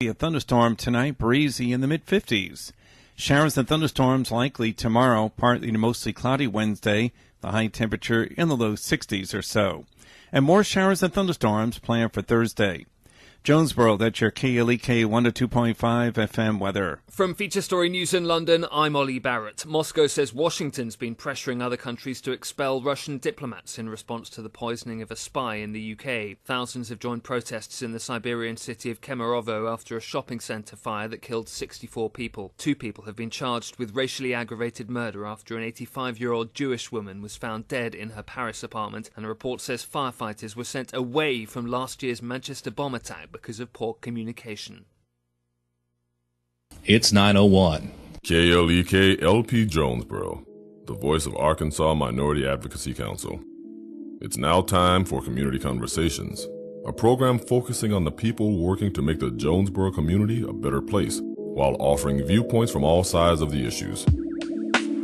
A thunderstorm tonight, breezy in the mid-50s. Showers and thunderstorms likely tomorrow, partly to mostly cloudy Wednesday, the high temperature in the low 60s or so. And more showers and thunderstorms planned for Thursday. Jonesboro, that's your KLEK 102.5 FM weather. From Feature Story News in London, I'm Ollie Barrett. Moscow says Washington's been pressuring other countries to expel Russian diplomats in response to the poisoning of a spy in the UK. Thousands have joined protests in the Siberian city of Kemerovo after a shopping centre fire that killed 64 people. 2 people have been charged with racially aggravated murder after an 85-year-old Jewish woman was found dead in her Paris apartment, and a report says firefighters were sent away from last year's Manchester bomb attack because of poor communication. It's 9:01. KLEK LP Jonesboro, the voice of Arkansas Minority Advocacy Council. It's now time for Community Conversations, a program focusing on the people working to make the Jonesboro community a better place, while offering viewpoints from all sides of the issues.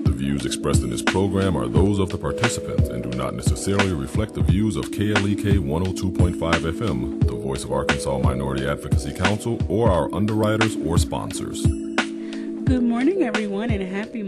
The views expressed in this program are those of the participants and do not necessarily reflect the views of KLEK 102.5 FM, the voice of Arkansas Minority Advocacy Council, or our underwriters or sponsors. Good morning, everyone, and happy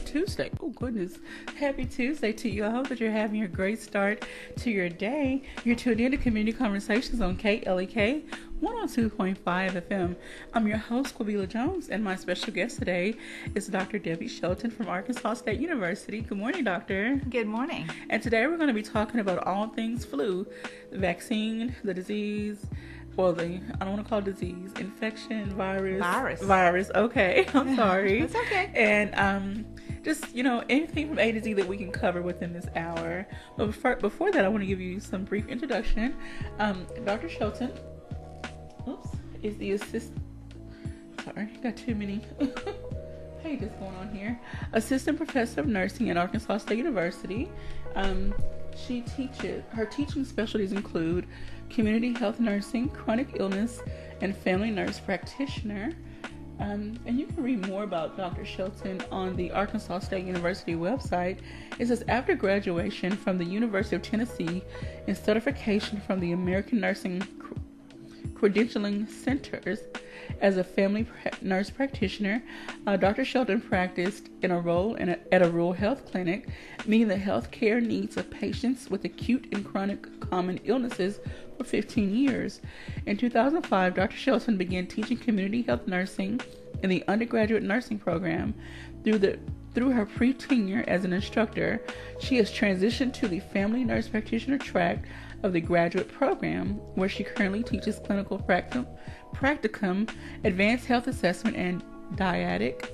Tuesday. Oh, goodness. Happy Tuesday to you. I hope that you're having a great start to your day. You're tuned in to Community Conversations on KLEK 102.5 FM. I'm your host, Quabila Jones, and my special guest today is Dr.Debbie Shelton from Arkansas State University. Good morning, doctor. Good morning. And today we're going to be talking about all things flu, the vaccine, the disease, well, I don't want to call it disease, infection, virus. Okay, I'm sorry. That's okay. And just, anything from A to Z that we can cover within this hour. But before that, I want to give you some brief introduction. Dr. Shelton, is the got too many pages going on here. Assistant Professor of Nursing at Arkansas State University. Her teaching specialties include community health nursing, chronic illness, and family nurse practitioner. And you can read more about Dr. Shelton on the Arkansas State University website. It says, after graduation from the University of Tennessee and certification from the American Nursing Credentialing Centers as a family nurse practitioner, Dr. Shelton practiced in a role at a rural health clinic, meeting the health care needs of patients with acute and chronic common illnesses for 15 years. In 2005, Dr. Shelton began teaching community health nursing in the undergraduate nursing program. Through her pre-tenure as an instructor, she has transitioned to the family nurse practitioner track of the graduate program, where she currently teaches clinical practicum, advanced health assessment, and didactic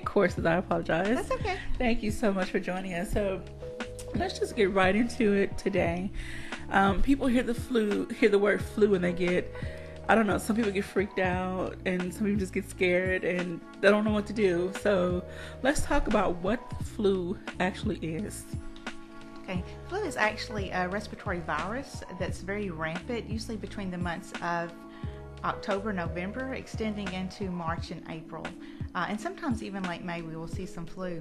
courses. I apologize. That's okay. Thank you so much for joining us. So let's just get right into it today. People hear the word flu, and they get, I don't know, some people get freaked out, and some people just get scared, and they don't know what to do. So let's talk about what the flu actually is. Okay, flu is actually a respiratory virus that's very rampant, usually between the months of October, November, extending into March and April. And sometimes even late May, we will see some flu.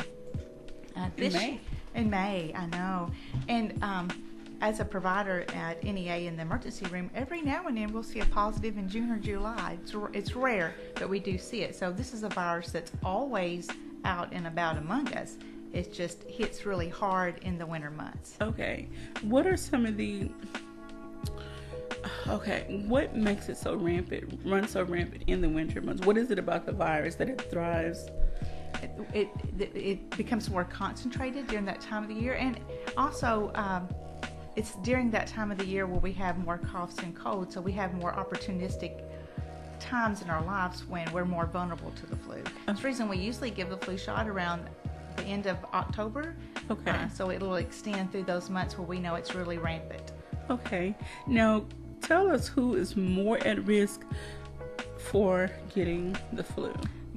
In May, I know. And as a provider at NEA in the emergency room, every now and then we'll see a positive in June or July. It's rare, but we do see it. So this is a virus that's always out and about among us. It just hits really hard in the winter months. Okay. What are some of what makes it run so rampant in the winter months? What is it about the virus that it thrives? It becomes more concentrated during that time of the year. And also, it's during that time of the year where we have more coughs and colds, so we have more opportunistic times in our lives when we're more vulnerable to the flu. That's the reason we usually give the flu shot around the end of October. Okay. So it will extend through those months where we know it's really rampant. Okay. Now, tell us who is more at risk for getting the flu.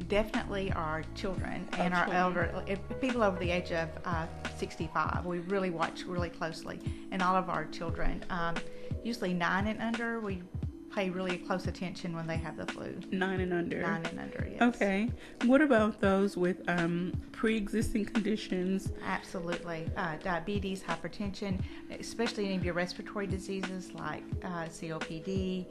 Definitely our children and our elder, people over the age of 65. We really watch really closely, and all of our children, usually 9 and under, we pay really close attention when they have the flu. 9 and under. 9 and under, yes. Okay. What about those with pre-existing conditions? Absolutely. Diabetes, hypertension, especially any of your respiratory diseases like COPD,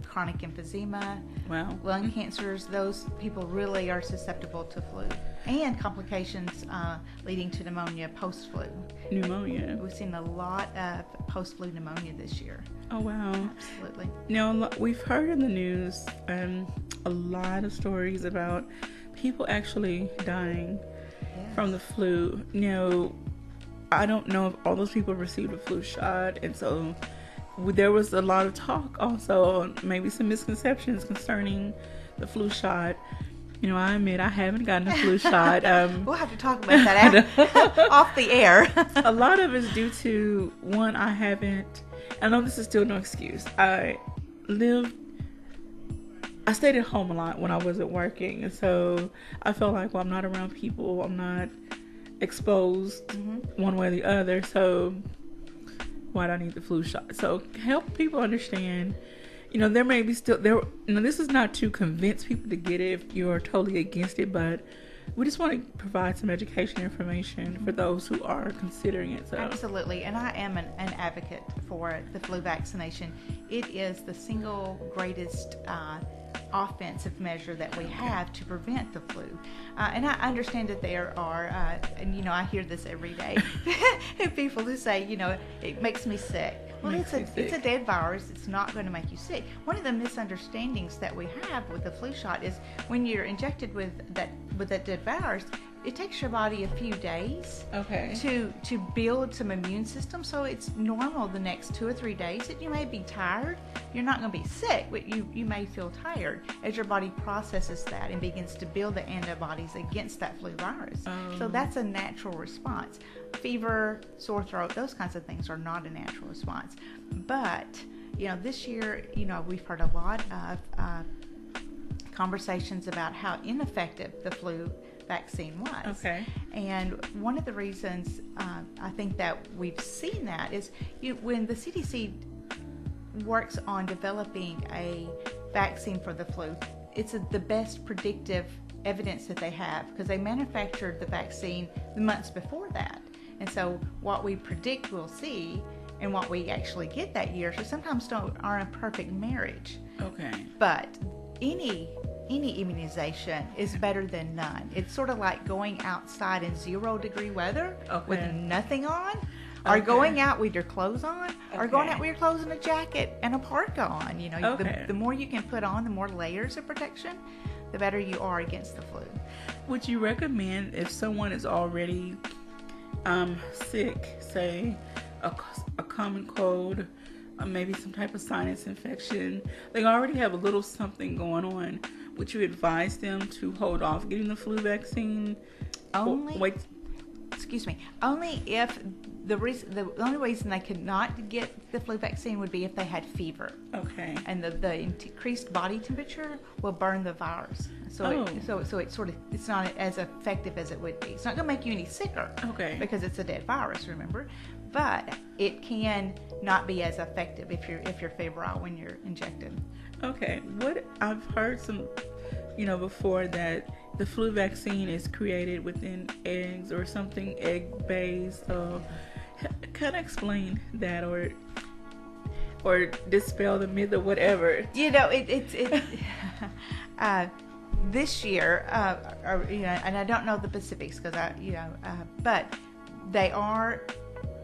chronic emphysema, Wow. lung cancers. Those people really are susceptible to flu and complications leading to pneumonia post-flu. Pneumonia. We've seen a lot of post-flu pneumonia this year. Oh, wow. Absolutely. Now, we've heard in the news a lot of stories about people actually dying from the flu. Now, I don't know if all those people received a flu shot, and so there was a lot of talk also, maybe some misconceptions concerning the flu shot. I admit I haven't gotten a flu shot. We'll have to talk about that off the air. A lot of it's due to, one, I know this is still no excuse. I stayed at home a lot when I wasn't working, and so I felt like, well, I'm not around people, I'm not exposed one way or the other, so why do I need the flu shot? So help people understand, there may be this is not to convince people to get it if you're totally against it, but we just want to provide some education information for those who are considering it. So. Absolutely, and I am an advocate for the flu vaccination. It is the single greatest offensive measure that we have to prevent the flu. And I understand that there are, and I hear this every day, people who say, it makes me sick. Well, it's a dead virus. It's not going to make you sick. One of the misunderstandings that we have with the flu shot is when you're injected with that dead virus, it takes your body a few days to build some immune system. So it's normal the next 2 or 3 days that you may be tired. You're not going to be sick, but you may feel tired as your body processes that and begins to build the antibodies against that flu virus. So that's a natural response. Fever, sore throat, those kinds of things are not a natural response. But, this year, we've heard a lot of conversations about how ineffective the flu vaccine was. Okay. And one of the reasons I think that we've seen that is when the CDC works on developing a vaccine for the flu, it's the best predictive evidence that they have because they manufactured the vaccine the months before that. And so what we predict we'll see and what we actually get that year, so sometimes aren't a perfect marriage. Okay. But any immunization is better than none. It's sort of like going outside in 0-degree weather with nothing on, or going out with your clothes on, or going out with your clothes and a jacket and a parka on. The more you can put on, the more layers of protection, the better you are against the flu. Would you recommend if someone is already sick, say a common cold, maybe some type of sinus infection, they already have a little something going on, would you advise them to hold off getting the flu vaccine? Only if the only reason they could not get the flu vaccine would be if they had fever. Okay. And the increased body temperature will burn the virus. So it's not as effective as it would be. It's not going to make you any sicker. Okay. Because it's a dead virus, remember? But it can not be as effective if you're febrile when you're injected. Okay. What I've heard before that the flu vaccine is created within eggs or something egg-based. So kind of explain that or dispel the myth or whatever. This year, and I don't know the specifics because but they are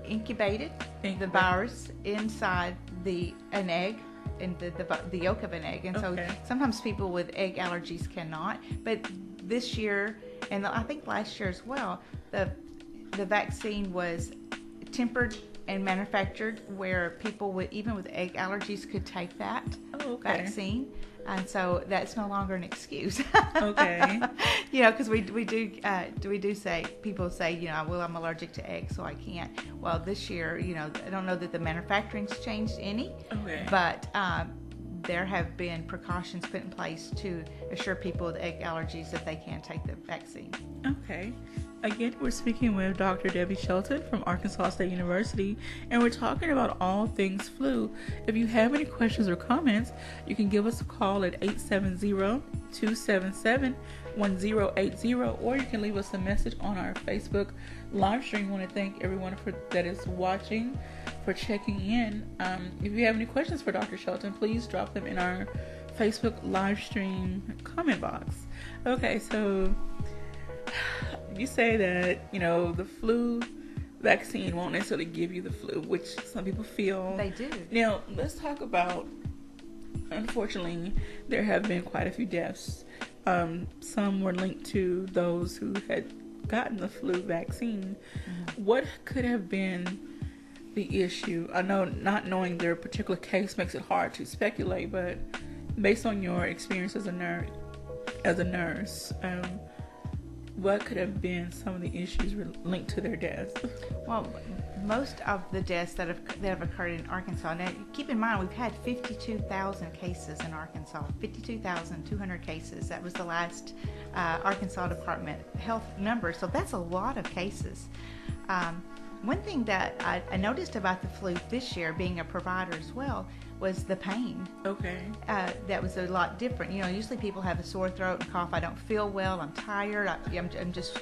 incubated. The virus inside an egg. In the yolk of an egg, and so sometimes people with egg allergies cannot. But this year, and I think last year as well, the vaccine was tempered and manufactured where people even with egg allergies could take that vaccine, and so that's no longer an excuse. Okay. Because we do say people say well, I'm allergic to eggs, so I can't. Well, this year, I don't know that the manufacturing's changed any, but there have been precautions put in place to assure people with egg allergies that they can take the vaccine. Okay. Again, we're speaking with Dr. Debbie Shelton from Arkansas State University, and we're talking about all things flu. If you have any questions or comments, you can give us a call at 870-277-1080, or you can leave us a message on our Facebook live stream. I want to thank everyone that is watching, for checking in. If you have any questions for Dr. Shelton, please drop them in our Facebook live stream comment box. Okay, so you say that, the flu vaccine won't necessarily give you the flu, which some people feel. They do. Now, let's talk about, unfortunately, there have been quite a few deaths. Some were linked to those who had gotten the flu vaccine. Mm-hmm. What could have been the issue? I know not knowing their particular case makes it hard to speculate, but based on your experience as a nurse, what could have been some of the issues linked to their deaths? Well, most of the deaths that have occurred in Arkansas. Now, keep in mind, we've had 52,000 cases in Arkansas. 52,200 cases. That was the last Arkansas Department Health number. So that's a lot of cases. One thing that I noticed about the flu this year, being a provider as well, was the pain. Okay. That was a lot different. Usually people have a sore throat and cough. I don't feel well. I'm tired. I'm just,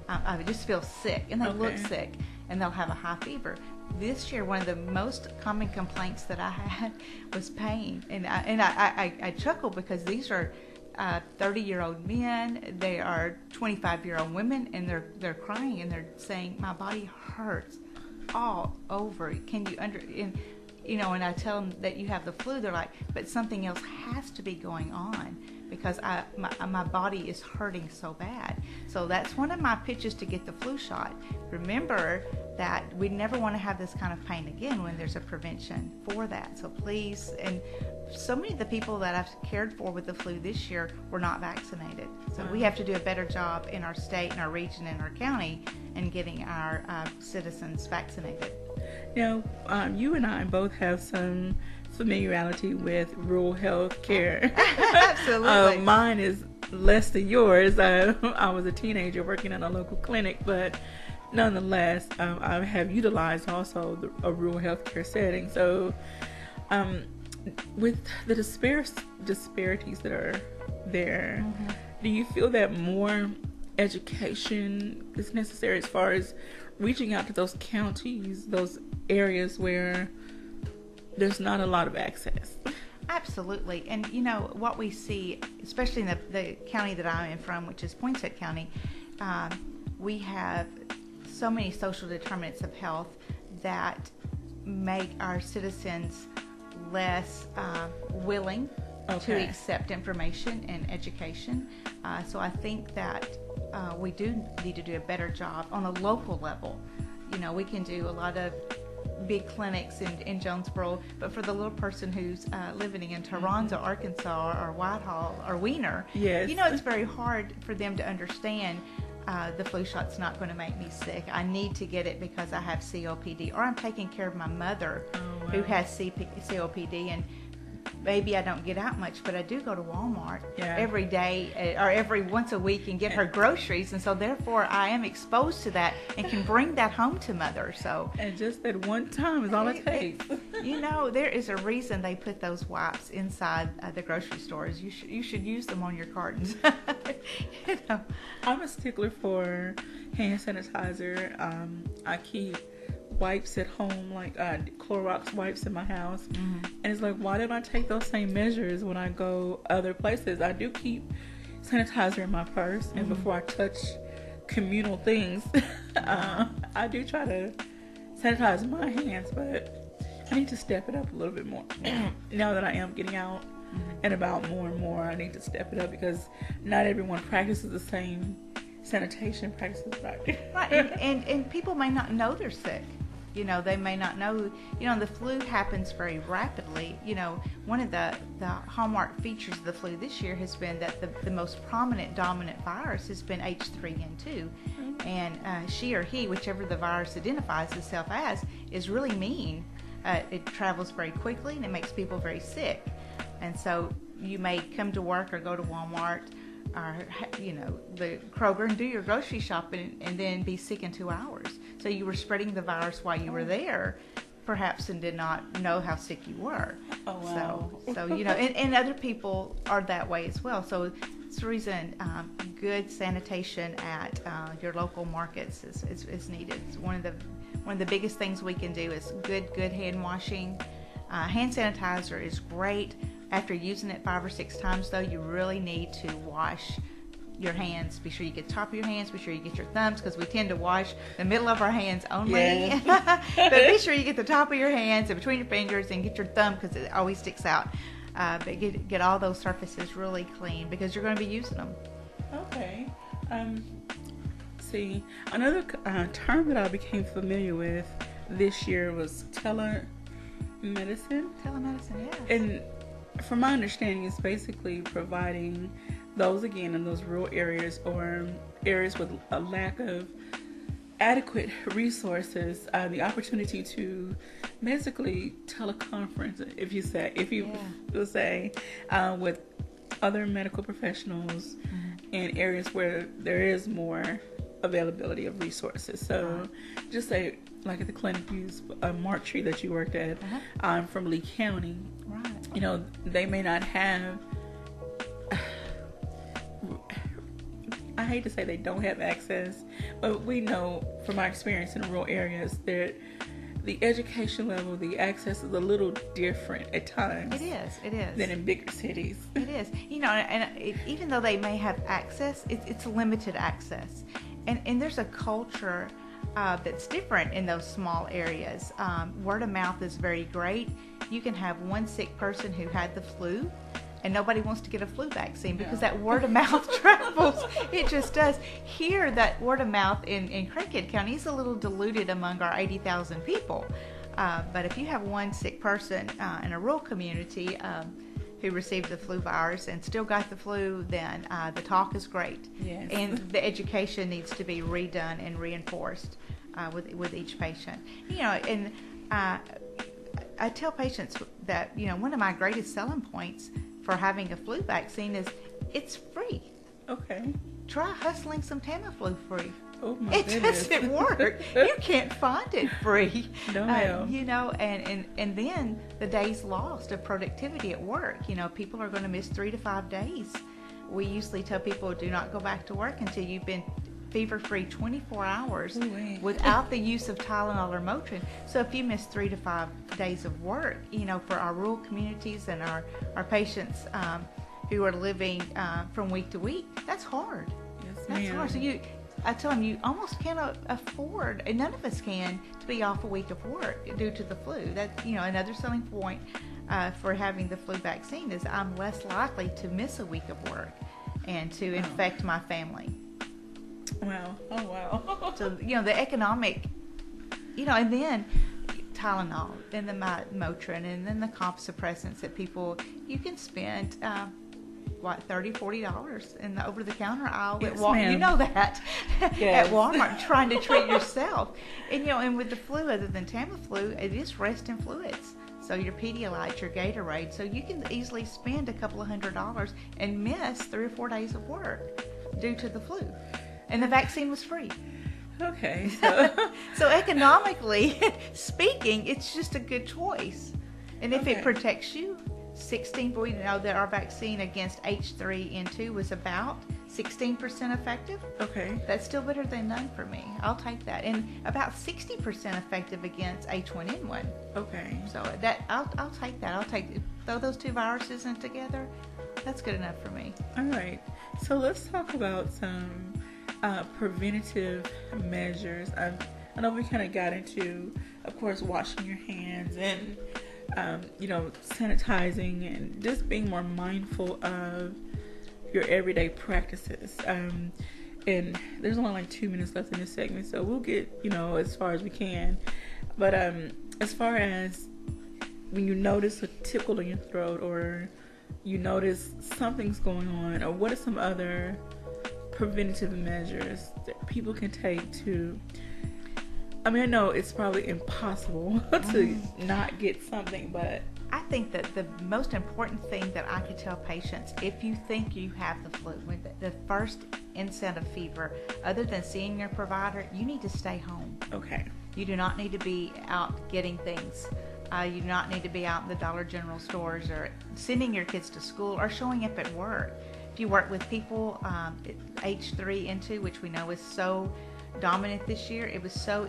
I just feel sick. And they look sick. And they'll have a high fever. This year, one of the most common complaints that I had was pain. And I chuckle because these are 30-year-old men. They are 25-year-old women, and they're crying and they're saying, "My body hurts all over. Can you and I tell them that you have the flu. They're like, but something else has to be going on because my body is hurting so bad. So that's one of my pitches to get the flu shot. Remember that we never want to have this kind of pain again when there's a prevention for that. So please, and so many of the people that I've cared for with the flu this year were not vaccinated. So we have to do a better job in our state, in our region, in our county, in getting our citizens vaccinated. Now, you and I both have some familiarity with rural health care. Absolutely. Mine is less than yours. I was a teenager working in a local clinic, but nonetheless, I have utilized also a rural health care setting. So, with the disparities that are there, do you feel that more education is necessary as far as reaching out to those counties, those areas where there's not a lot of access? Absolutely. And what we see, especially in the county that I'm from, which is Poinsett County, we have so many social determinants of health that make our citizens less willing to accept information and education. So I think that we do need to do a better job on a local level. We can do a lot of big clinics in Jonesboro, but for the little person who's living in Toronto, Arkansas, or Whitehall, or Wiener, it's very hard for them to understand the flu shot's not going to make me sick. I need to get it because I have COPD, or I'm taking care of my mother who has COPD, and maybe I don't get out much, but I do go to Walmart every day or every once a week and get her groceries, and so therefore I am exposed to that and can bring that home to mother. So, and just that one time is all it takes. There is a reason they put those wipes inside the grocery stores. You should use them on your cartons. I'm a stickler for hand sanitizer. I keep wipes at home, like Clorox wipes in my house, and it's like, why don't I take those same measures when I go other places? I do keep sanitizer in my purse, and before I touch communal things, I do try to sanitize my hands, but I need to step it up a little bit more. Now that I am getting out and about more and more, I need to step it up because not everyone practices the same sanitation practices, right? And people may not know they're sick. They may not know. The flu happens very rapidly. One of the hallmark features of the flu this year has been that the most prominent dominant virus has been H3N2. And she or he, whichever the virus identifies itself as, is really mean. It travels very quickly and it makes people very sick. And so you may come to work or go to Walmart or the Kroger and do your grocery shopping and then be sick in 2 hours. So you were spreading the virus while you were there, perhaps, and did not know how sick you were. Oh, wow. So and other people are that way as well. So That's the reason good sanitation at your local markets is needed. It's one of the biggest things we can do is good hand washing. Hand sanitizer is great. After using it 5 or 6 times, though, you really need to wash your hands. Be sure you get the top of your hands. Be sure you get your thumbs, because we tend to wash the middle of our hands only. Yeah. But be sure you get the top of your hands and between your fingers, and get your thumb, because it always sticks out. But get all those surfaces really clean, because you're going to be using them. Okay. See, another term that I became familiar with this year was telemedicine. Telemedicine, yes. And from my understanding, it's basically providing those, again, in those rural areas or areas with a lack of adequate resources, the opportunity to basically teleconference, if you will say, with other medical professionals in areas where there is more availability of resources. So just say, like at the clinic, use Mark Tree that you worked at, from Lee County. Right. You know, they may not have, I hate to say they don't have access, but we know from our experience in rural areas that the education level, the access is a little different at times. It is. Than in bigger cities. It is. You know, and even though they may have access, it's limited access. And there's a culture that's different in those small areas. Word of mouth is very great. You can have one sick person who had the flu, and nobody wants to get a flu vaccine because that word of mouth travels. It just does. Here, that word of mouth in Craighead County is a little diluted among our 80,000 people. But if you have one sick person in a rural community who received the flu virus and still got the flu, then the talk is great. Yes. And the education needs to be redone and reinforced with each patient. You know, and I tell patients that, you know, one of my greatest selling points for having a flu vaccine is it's free. Okay. Try hustling some Tamiflu free. Oh my It goodness. doesn't work. You can't find it free. No, ma'am. You know, and then the days lost of productivity at work. You know, people are going to miss 3 to 5 days. We usually tell people, do not go back to work until you've been fever-free 24 hours without the use of Tylenol or Motrin. So if you miss 3 to 5 days of work, you know, for our rural communities and our patients who are living from week to week, that's hard. Yes, That's ma'am. hard. So I tell them, you almost cannot afford, and none of us can, to be off a week of work due to the flu. That's, you know, another selling point for having the flu vaccine is I'm less likely to miss a week of work and to infect my family. Wow. Oh, wow. So, you know, the economic, you know, and then Tylenol, then the Motrin, and then the cough suppressants that people, you can spend, $30, $40 in the over-the-counter aisle at Walmart. ma'am. You know that. Yes. At Walmart, trying to treat yourself. And, you know, and with the flu, other than Tamiflu, it is rest in fluids. So your Pedialyte, your Gatorade. So you can easily spend a couple of $100 and miss 3 or 4 days of work due to the flu. And the vaccine was free. Okay. So economically speaking, it's just a good choice. And if it protects you, we know that our vaccine against H3N2 was about 16% effective. Okay. That's still better than none for me. I'll take that. And about 60% effective against H1N1. Okay. So that I'll take that. Throw those two viruses in together. That's good enough for me. All right. So let's talk about some preventative measures. I know we kind of got into, of course, washing your hands and, you know, sanitizing and just being more mindful of your everyday practices. And there's only like 2 minutes left in this segment, so we'll get, you know, as far as we can. But as far as when you notice a tickle in your throat or you notice something's going on, or what are some other preventative measures that people can take to, I mean, I know it's probably impossible to not get something, but I think that the most important thing that I could tell patients, if you think you have the flu, when the first onset of fever, other than seeing your provider, you need to stay home. okay. You do not need to be out getting things. You do not need to be out in the Dollar General stores or sending your kids to school or showing up at work. if you work with people age 3 and 2, which we know is so dominant this year, it was so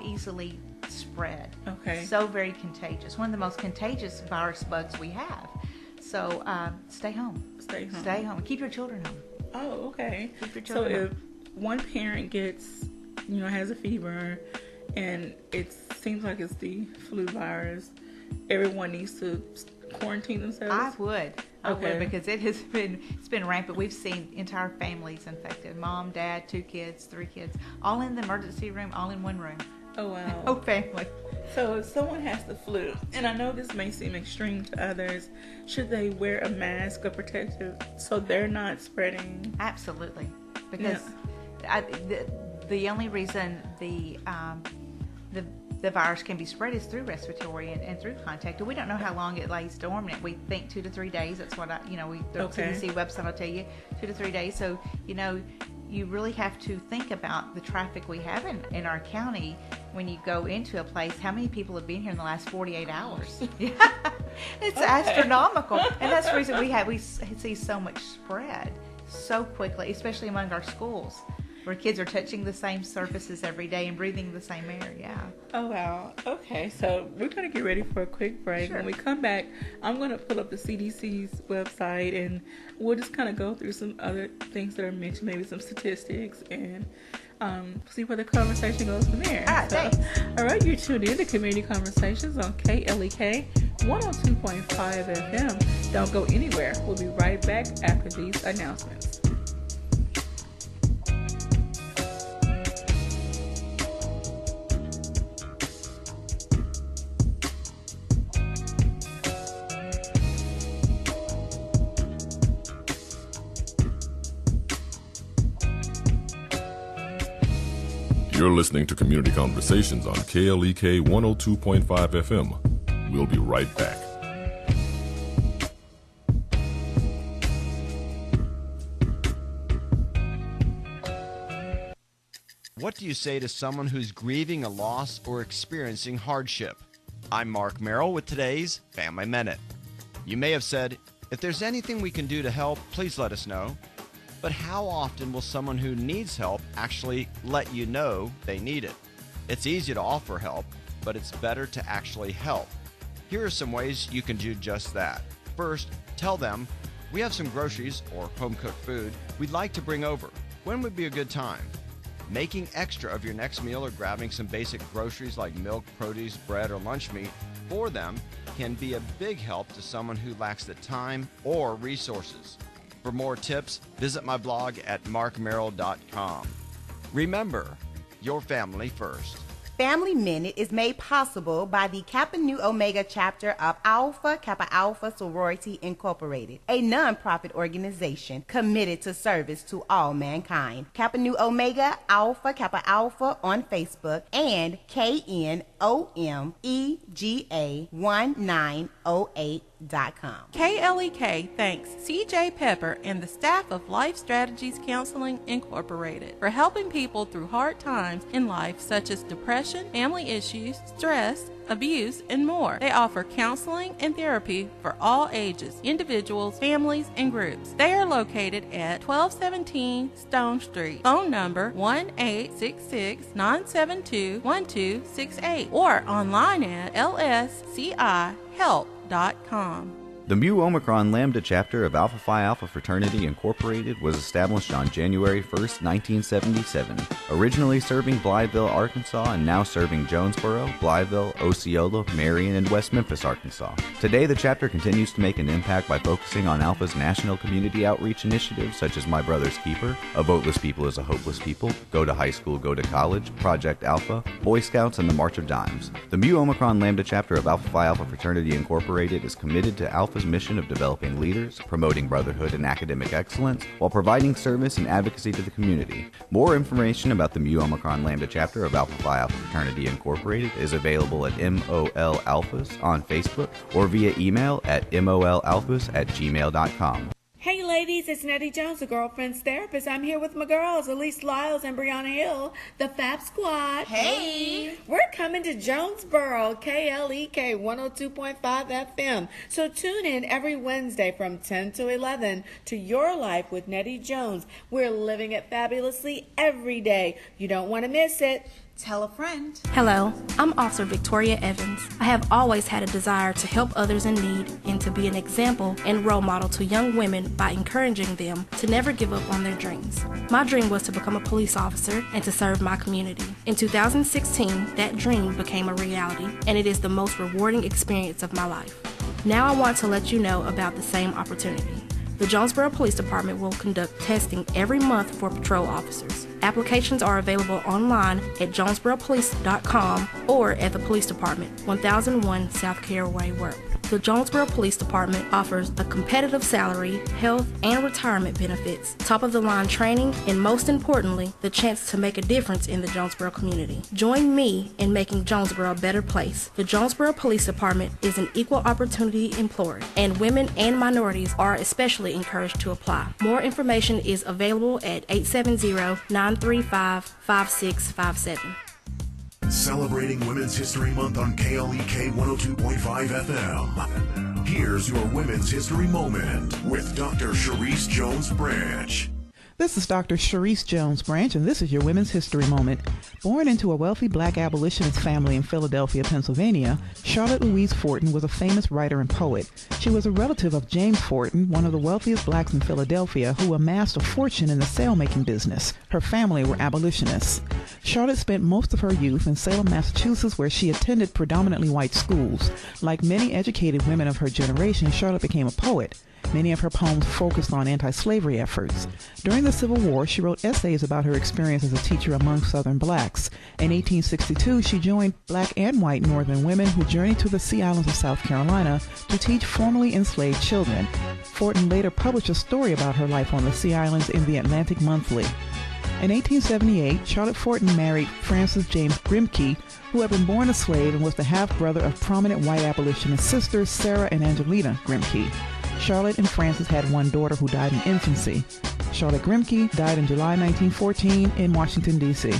easily spread. Okay. So very contagious. One of the most contagious virus bugs we have. So stay home. Stay home. Stay home. Keep your children home. Oh, okay. Keep your So children if one parent gets, has a fever, and it seems like it's the flu virus, everyone needs to quarantine themselves? I would. Okay. Because it's been rampant. We've seen entire families infected. Mom, dad, 2 kids, 3 kids, all in the emergency room, all in one room. Oh, wow. Whole family. So if someone has the flu, and I know this may seem extreme to others, should they wear a mask or protective so they're not spreading? Absolutely. Because the only reason the virus can be spread is through respiratory and through contact. And we don't know how long it lays dormant. We think 2 to 3 days. That's what the CDC website will tell you, 2 to 3 days. So, you really have to think about the traffic we have in our county when you go into a place. How many people have been here in the last 48 hours? It's astronomical. And that's the reason we see so much spread so quickly, especially among our schools, where kids are touching the same surfaces every day and breathing the same air. Yeah. Oh, wow. Okay, so we're going to get ready for a quick break. Sure. When we come back, I'm going to pull up the CDC's website, and we'll just kind of go through some other things that are mentioned, maybe some statistics, and see where the conversation goes from there. Thanks. All right, you're tuned in to Community Conversations on KLEK 102.5 FM. Don't go anywhere. We'll be right back after these announcements. You're listening to Community Conversations on KLEK 102.5 FM. We'll be right back. What do you say to someone who's grieving a loss or experiencing hardship? I'm Mark Merrill with today's Family Minute. You may have said, if there's anything we can do to help, please let us know. But how often will someone who needs help actually let you know they need it? It's easy to offer help, but it's better to actually help. Here are some ways you can do just that. First, tell them, we have some groceries or home-cooked food we'd like to bring over. When would be a good time? Making extra of your next meal or grabbing some basic groceries like milk, produce, bread, or lunch meat for them can be a big help to someone who lacks the time or resources. For more tips, visit my blog at markmerrill.com. Remember, your family first. Family Minute is made possible by the Kappa Nu Omega chapter of Alpha Kappa Alpha Sorority Incorporated, a non-profit organization committed to service to all mankind. Kappa Nu Omega Alpha Kappa Alpha on Facebook and KNOMEGA1908.com. KLEK thanks CJ Pepper and the staff of Life Strategies Counseling Incorporated for helping people through hard times in life such as depression, family issues, stress, abuse, and more. They offer counseling and therapy for all ages, individuals, families, and groups. They are located at 1217 Stone Street. Phone number 1-866-972-1268 or online at lscihelp.com. The Mu Omicron Lambda chapter of Alpha Phi Alpha Fraternity Incorporated was established on January 1st, 1977, originally serving Blytheville, Arkansas, and now serving Jonesboro, Blytheville, Osceola, Marion, and West Memphis, Arkansas. Today, the chapter continues to make an impact by focusing on Alpha's national community outreach initiatives such as My Brother's Keeper, A Voteless People is a Hopeless People, Go to High School, Go to College, Project Alpha, Boy Scouts, and the March of Dimes. The Mu Omicron Lambda chapter of Alpha Phi Alpha Fraternity Incorporated is committed to Alpha's mission of developing leaders, promoting brotherhood and academic excellence, while providing service and advocacy to the community. More information about the Mu Omicron Lambda chapter of Alpha Phi Alpha Fraternity Incorporated is available at MOL Alphas on Facebook or via email at molalphas@gmail.com. Hey ladies, it's Nettie Jones, the girlfriend's therapist. I'm here with my girls, Elise Lyles and Brianna Hill, the Fab Squad. Hey! We're coming to Jonesboro, KLEK 102.5 FM. So tune in every Wednesday from 10 to 11 to Your Life with Nettie Jones. We're living it fabulously every day. You don't want to miss it. Tell a friend. Hello, I'm Officer Victoria Evans. I have always had a desire to help others in need and to be an example and role model to young women by encouraging them to never give up on their dreams. My dream was to become a police officer and to serve my community. In 2016, that dream became a reality, and it is the most rewarding experience of my life. Now I want to let you know about the same opportunity. The Jonesboro Police Department will conduct testing every month for patrol officers. Applications are available online at jonesboropolice.com or at the Police Department, 1001 South Caraway Road. The Jonesboro Police Department offers a competitive salary, health, and retirement benefits, top-of-the-line training, and most importantly, the chance to make a difference in the Jonesboro community. Join me in making Jonesboro a better place. The Jonesboro Police Department is an equal opportunity employer, and women and minorities are especially encouraged to apply. More information is available at 870-935-5657. Celebrating Women's History Month on KLEK 102.5 FM. Here's your Women's History Moment with Dr. Sharice Jones Branch. This is Dr. Sharice Jones Branch, and this is your Women's History Moment. Born into a wealthy black abolitionist family in Philadelphia, Pennsylvania, Charlotte Louise Fortin was a famous writer and poet. She was a relative of James Fortin, one of the wealthiest blacks in Philadelphia, who amassed a fortune in the sail-making business. Her family were abolitionists. Charlotte spent most of her youth in Salem, Massachusetts, where she attended predominantly white schools. Like many educated women of her generation, Charlotte became a poet. Many of her poems focused on anti-slavery efforts. During the Civil War, she wrote essays about her experience as a teacher among Southern blacks. In 1862, she joined black and white Northern women who journeyed to the Sea Islands of South Carolina to teach formerly enslaved children. Fortin later published a story about her life on the Sea Islands in the Atlantic Monthly. In 1878, Charlotte Fortin married Francis James Grimke, who had been born a slave and was the half-brother of prominent white abolitionist sisters Sarah and Angelina Grimke. Charlotte and Francis had one daughter who died in infancy. Charlotte Grimke died in July 1914 in Washington, D.C.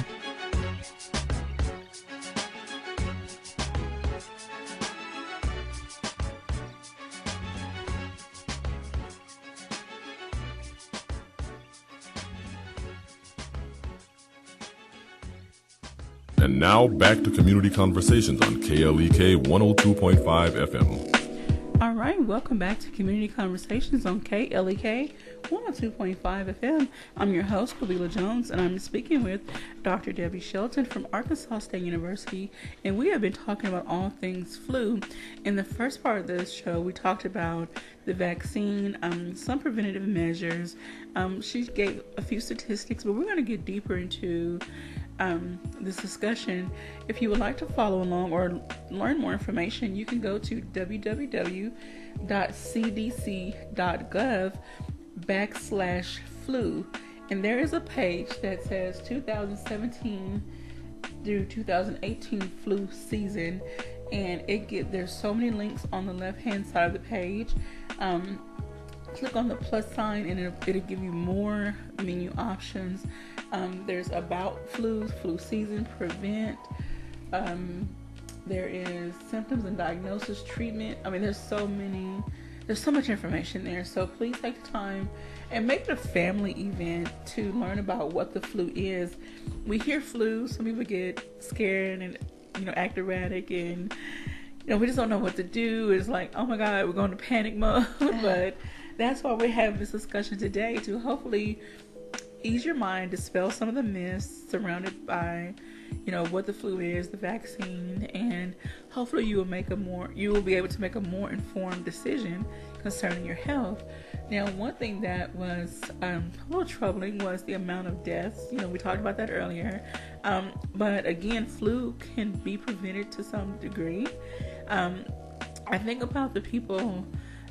And now back to Community Conversations on KLEK 102.5 FM. All right, welcome back to Community Conversations on KLEK 102.5 FM. I'm your host, Kalila Jones, and I'm speaking with Dr. Debbie Shelton from Arkansas State University, and we have been talking about all things flu. In the first part of this show, we talked about the vaccine, some preventative measures. She gave a few statistics, but we're going to get deeper into this discussion. If you would like to follow along or learn more information, you can go to www.cdc.gov/flu, and there is a page that says 2017 through 2018 flu season, and there's so many links on the left hand side of the page. Click on the plus sign and it'll give you more menu options. There's about flu season, prevent. There is symptoms and diagnosis, treatment. I mean, there's so much information there. So please take the time and make it a family event to learn about what the flu is. We hear flu, some people get scared and act erratic, and we just don't know what to do. It's like, oh my God, we're going to panic mode. But that's why we're having this discussion today, to hopefully ease your mind, dispel some of the myths surrounded by, what the flu is, the vaccine, and hopefully you will be able to make a more informed decision concerning your health. Now, one thing that was a little troubling was the amount of deaths. We talked about that earlier. But again, flu can be prevented to some degree. I think about the people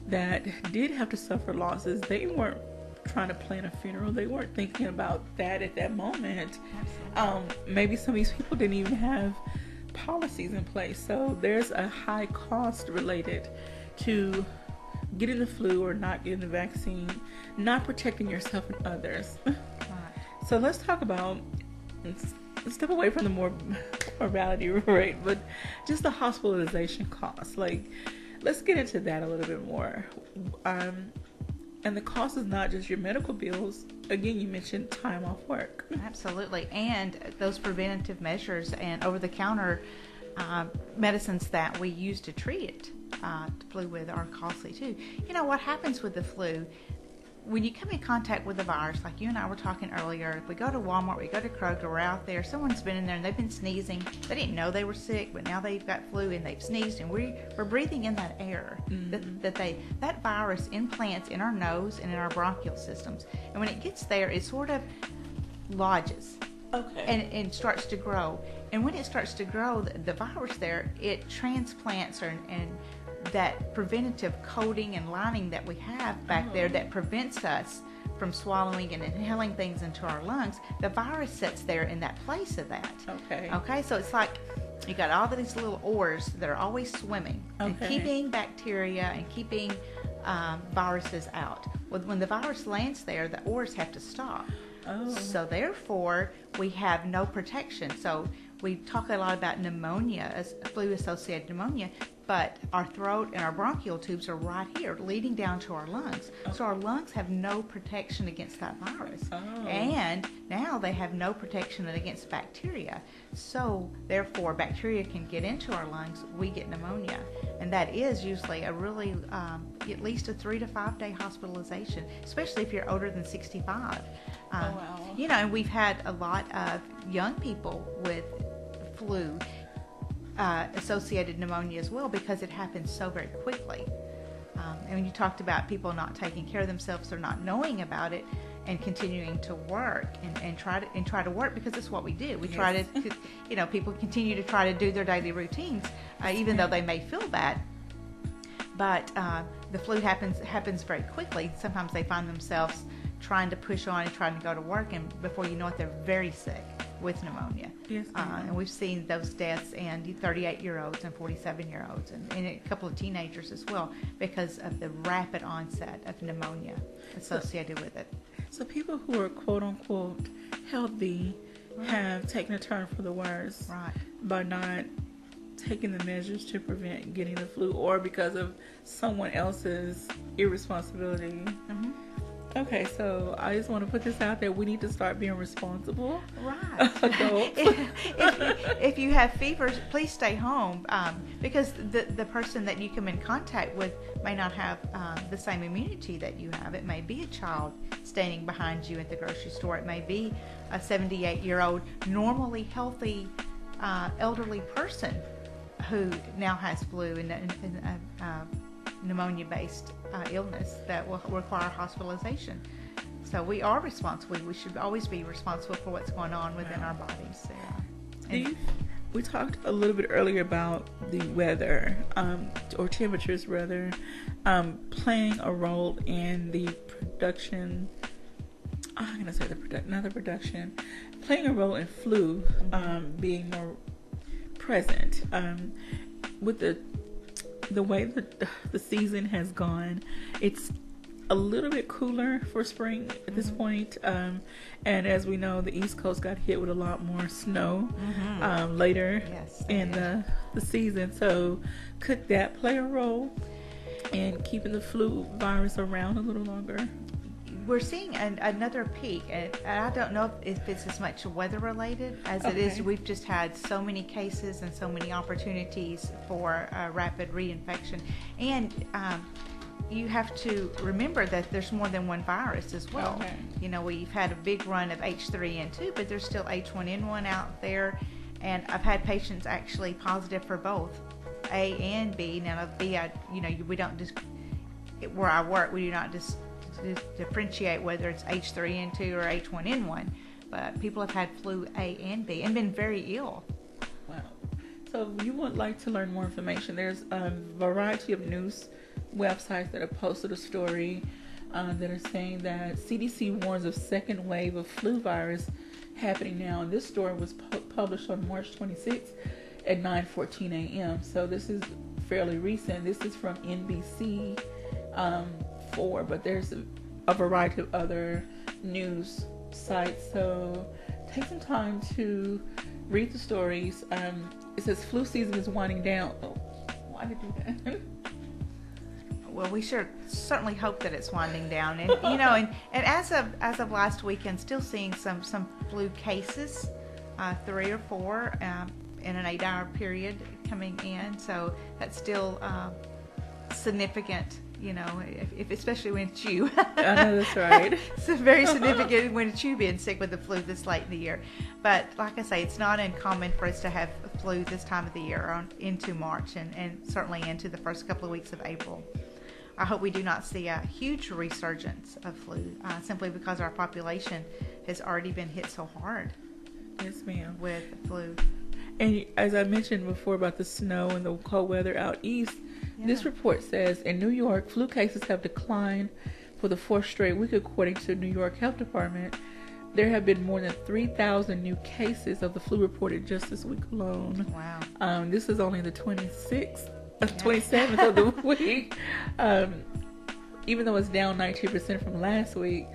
that did have to suffer losses. They weren't trying to plan a funeral. They weren't thinking about that at that moment. Maybe some of these people didn't even have policies in place. So there's a high cost related to getting the flu or not getting the vaccine, not protecting yourself and others. So let's talk about, step away from the mortality rate, but just the hospitalization costs. Like, let's get into that a little bit more. And the cost is not just your medical bills. Again, you mentioned time off work. Absolutely. And those preventative measures and over-the-counter medicines that we use to treat it, the flu with, are costly too. You know, what happens with the flu, when you come in contact with the virus, like you and I were talking earlier, if we go to Walmart, we go to Kroger, we're out there, someone's been in there and they've been sneezing. They didn't know they were sick, but now they've got flu and they've sneezed, and we're breathing in that air. That virus implants in our nose and in our bronchial systems. And when it gets there, it sort of lodges. Okay. And starts to grow. And when it starts to grow, the virus there, it transplants and that preventative coating and lining that we have back there that prevents us from swallowing and inhaling things into our lungs, the virus sits there in that place of that. Okay, so it's like you got all these little oars that are always swimming and keeping bacteria and keeping viruses out. Well, when the virus lands there, the oars have to stop. So therefore, we have no protection. So we talk a lot about pneumonia, as flu-associated pneumonia, but our throat and our bronchial tubes are right here, leading down to our lungs. So our lungs have no protection against that virus. And now they have no protection against bacteria. So therefore, bacteria can get into our lungs, we get pneumonia. And that is usually a really, at least a 3 to 5 day hospitalization, especially if you're older than 65. You know, and we've had a lot of young people with flu associated pneumonia as well, because it happens so very quickly. And when you talked about people not taking care of themselves or not knowing about it and continuing to work and try to work, because it's what we do. We try to, you know, people continue to try to do their daily routines, even though they may feel bad. But the flu happens very quickly. Sometimes they find themselves trying to push on and trying to go to work, and before you know it, they're very sick with pneumonia. And we've seen those deaths in 38-year-olds and 47-year-olds and a couple of teenagers as well, because of the rapid onset of pneumonia associated with it. So people who are quote-unquote healthy have taken a turn for the worse by not taking the measures to prevent getting the flu, or because of someone else's irresponsibility. Okay, so I just want to put this out there. We need to start being responsible. If you have fevers, please stay home, because the person that you come in contact with may not have the same immunity that you have. It may be a child standing behind you at the grocery store. It may be a 78-year-old, normally healthy, elderly person who now has flu and pneumonia-based illness that will require hospitalization. So we are responsible. We should always be responsible for what's going on within our bodies. We talked a little bit earlier about the weather, or temperatures rather, playing a role in the production. I'm going to say production, playing a role in flu being more present. With the way that the season has gone, it's a little bit cooler for spring at this point. And as we know, the East Coast got hit with a lot more snow later in the season. So could that play a role in keeping the flu virus around a little longer? We're seeing another peak, and I don't know if it's as much weather related as it is. We've just had so many cases and so many opportunities for rapid reinfection. And you have to remember that there's more than one virus as well. You know, we've had a big run of H3N2, but there's still H1N1 out there. And I've had patients actually positive for both A and B. Now, B, we don't just, where I work, we do not just differentiate whether it's H3N2 or H1N1, but people have had flu A and B and been very ill. Wow. So if you would like to learn more information, there's a variety of news websites that have posted a story that are saying that CDC warns of second wave of flu virus happening now. And this story was published on March 26th at 9:14 a.m. So this is fairly recent. This is from NBC for, but there's a variety of other news sites. So take some time to read the stories. It says flu season is winding down. Oh, why did you do that? Well, we certainly hope that it's winding down, and and as of last weekend, still seeing some flu cases, 3 or 4 in an 8-hour period coming in. So that's still significant, if especially when it's you. I know, that's right. It's very significant when it's you being sick with the flu this late in the year. But like I say, it's not uncommon for us to have flu this time of the year into March and certainly into the first couple of weeks of April. I hope we do not see a huge resurgence of flu, simply because our population has already been hit so hard. Yes, ma'am. With flu. And as I mentioned before about the snow and the cold weather out east, this report says in New York, flu cases have declined for the 4th straight week, according to the New York Health Department. There have been more than 3,000 new cases of the flu reported just this week alone. Wow. This is only the 27th of the week. Even though it's down 19% from last week,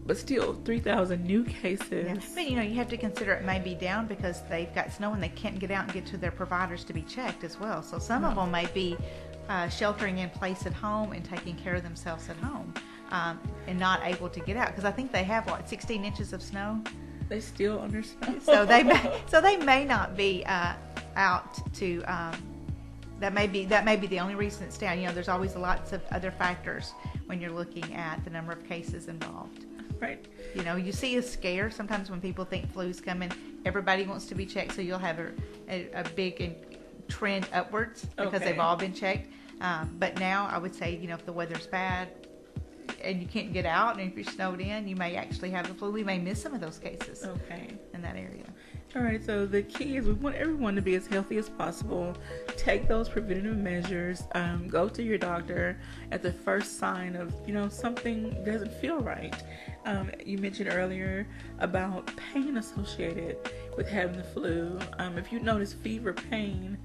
but still 3,000 new cases. Yeah. But you have to consider it may be down because they've got snow and they can't get out and get to their providers to be checked as well. So some of them may be sheltering in place at home and taking care of themselves at home, and not able to get out because I think they have 16 inches of snow. They still under snow. So they may not be out to. That may be the only reason it's down. There's always lots of other factors when you're looking at the number of cases involved. Right. You see a scare sometimes when people think flu's coming. Everybody wants to be checked, so you'll have a big trend upwards because they've all been checked. But now I would say, if the weather's bad and you can't get out, and if you're snowed in, you may actually have the flu. We may miss some of those cases. In that area. All right, so the key is we want everyone to be as healthy as possible. Take those preventative measures. Go to your doctor at the first sign of, something doesn't feel right. You mentioned earlier about pain associated with having the flu. If you notice fever, pain,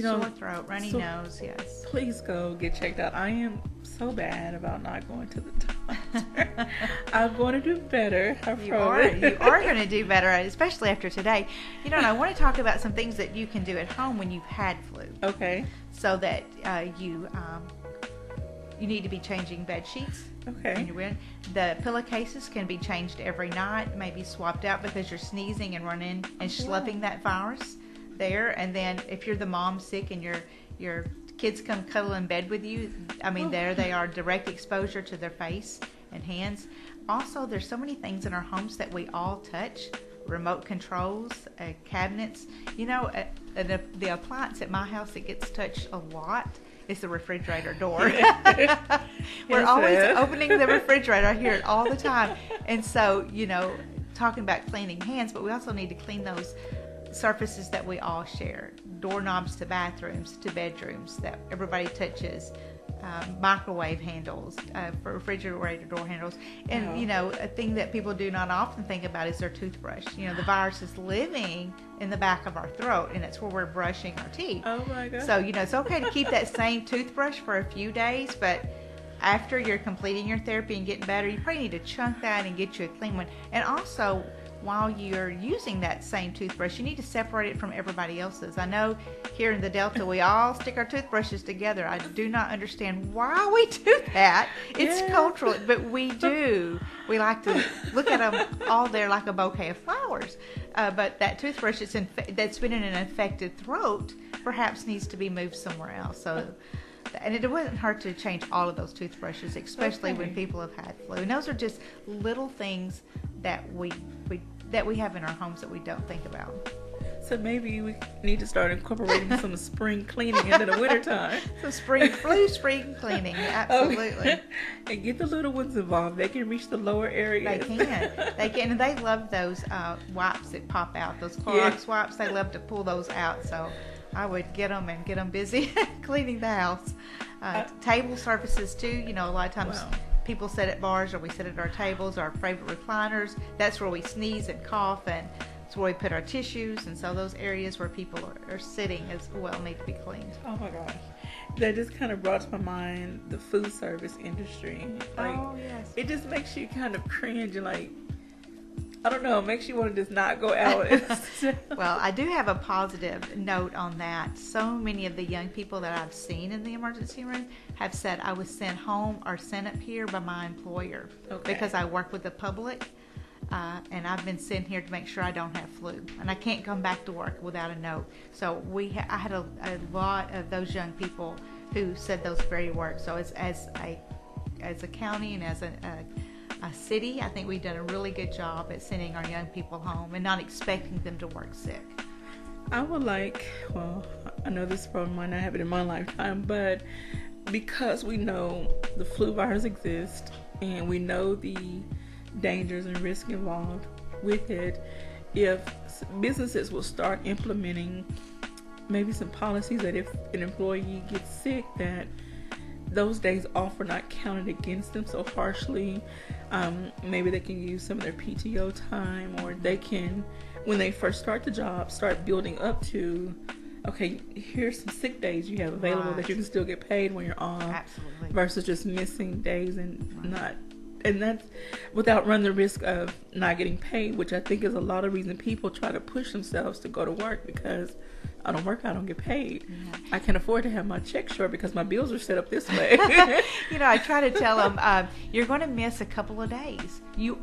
sore throat, runny nose, yes. Please go get checked out. I am so bad about not going to the doctor. I'm going to do better. You are going to do better, especially after today. And I want to talk about some things that you can do at home when you've had flu. Okay. So that you need to be changing bed sheets. Okay. When you're in. The pillowcases can be changed every night, maybe swapped out because you're sneezing and running and schlepping that virus there. And then if you're the mom sick and your kids come cuddle in bed with you, there they are, direct exposure to their face and hands. Also, there's so many things in our homes that we all touch. Remote controls, cabinets. The appliance at my house that gets touched a lot is the refrigerator door. We're always opening the refrigerator. I hear it all the time. And so, talking about cleaning hands, but we also need to clean those surfaces that we all share. Doorknobs to bathrooms, to bedrooms that everybody touches. Microwave handles, for refrigerator door handles. And, a thing that people do not often think about is their toothbrush. The virus is living in the back of our throat, and that's where we're brushing our teeth. Oh, my God. So, it's okay to keep that same toothbrush for a few days, but after you're completing your therapy and getting better, you probably need to chunk that and get you a clean one. And also, while you're using that same toothbrush, you need to separate it from everybody else's. I know here in the Delta, we all stick our toothbrushes together. I do not understand why we do that. It's cultural, but we do. We like to look at them all there like a bouquet of flowers. But that toothbrush that's been in an infected throat perhaps needs to be moved somewhere else. So, and it wouldn't hurt to change all of those toothbrushes, especially when people have had flu. And those are just little things that we have in our homes that we don't think about. So maybe we need to start incorporating some spring cleaning into the wintertime. So spring cleaning, absolutely. Okay. And get the little ones involved. They can reach the lower areas. They can, and they love those wipes that pop out, those Clorox wipes. They love to pull those out. So I would get them busy cleaning the house. Table surfaces too. A lot of times people sit at bars or we sit at our tables, our favorite recliners. That's where we sneeze and cough, and it's where we put our tissues. And so those areas where people are sitting as well need to be cleaned. Oh my gosh. that just kind of brought to my mind the food service industry. Like, oh, yes. It just makes you kind of cringe and like, I don't know, it makes you want to just not go out. Well, I do have a positive note on that. So many of the young people that I've seen in the emergency room have said I was sent home or sent up here by my employer because I work with the public. And I've been sent here to make sure I don't have flu, and I can't come back to work without a note. So I had a lot of those young people who said those very words. So as a county and as a city, I think we've done a really good job at sending our young people home and not expecting them to work sick. I would like, well, I know this probably might not happen in my lifetime, but because we know the flu virus exists and we know the dangers and risk involved with it, if businesses will start implementing maybe some policies that if an employee gets sick, that those days off are not counted against them so harshly. Maybe they can use some of their PTO time, or they can, when they first start the job, start building up to, okay, here's some sick days you have available that you can still get paid when you're off. Absolutely. Versus just missing days and not, and that's without running the risk of not getting paid, which I think is a lot of reason people try to push themselves to go to work, because I don't work, I don't get paid. Yeah. I can afford to have my check short because my bills are set up this way. I try to tell them, you're going to miss a couple of days. You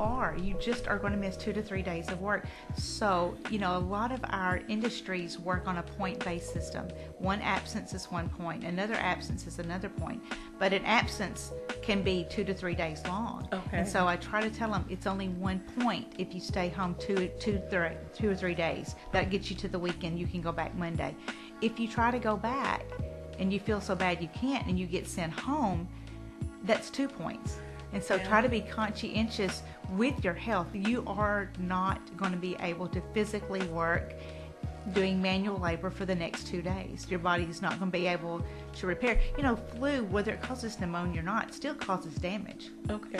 just are going to miss 2 to 3 days of work. So, a lot of our industries work on a point-based system. One absence is 1 point, another absence is another point. But an absence can be 2 to 3 days long. Okay. And so I try to tell them it's only 1 point if you stay home 2 or 3 days. That gets you to the weekend. You can go back Monday. If you try to go back and you feel so bad you can't and you get sent home, that's 2 points. And so try to be conscientious with your health. You are not going to be able to physically work doing manual labor for the next 2 days. Your body is not going to be able to repair. Flu, whether it causes pneumonia or not, still causes damage. Okay.